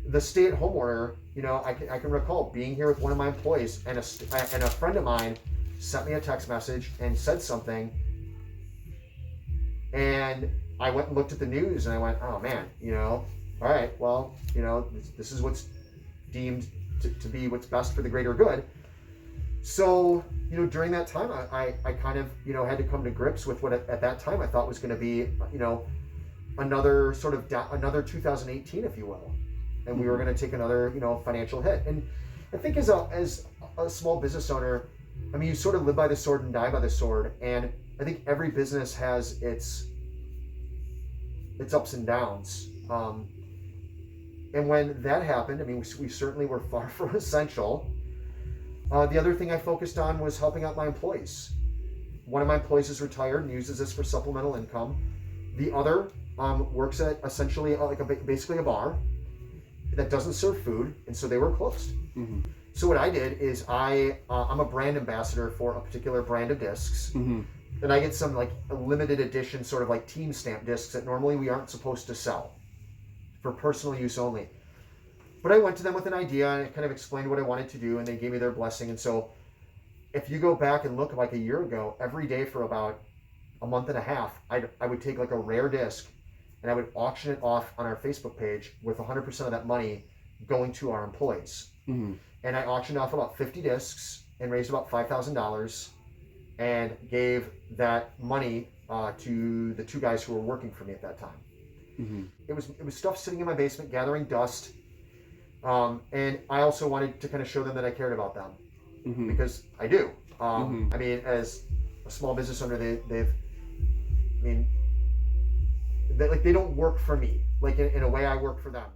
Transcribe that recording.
the stay-at-home order, I can recall being here with one of my employees, and a friend of mine sent me a text message and said something, and I went and looked at the news, and I went, oh man, all right, well, this is what's deemed to be what's best for the greater good. So, during that time, I kind of, had to come to grips with what at that time I thought was going to be, another sort of another 2018, if you will. And we were going to take another, financial hit. And I think as a small business owner, I mean, you sort of live by the sword and die by the sword. And I think every business has its ups and downs. And when that happened, I mean, we certainly were far from essential. The other thing I focused on was helping out my employees. One of my employees is retired and uses this for supplemental income. The other works at essentially basically a bar that doesn't serve food, and so they were closed. Mm-hmm. So what I did is I'm a brand ambassador for a particular brand of discs, mm-hmm. and I get some like a limited edition sort of like team stamp discs that normally we aren't supposed to sell for personal use only. But I went to them with an idea and I kind of explained what I wanted to do, and they gave me their blessing. And so if you go back and look like a year ago, every day for about a month and a half, I would take like a rare disc and I would auction it off on our Facebook page with 100% of that money going to our employees. Mm-hmm. And I auctioned off about 50 discs and raised about $5,000 and gave that money to the two guys who were working for me at that time. Mm-hmm. It was stuff sitting in my basement gathering dust. And I also wanted to kind of show them that I cared about them, mm-hmm. because I do. Mm-hmm. I mean, as a small business owner, they don't work for me. Like in a way, I work for them.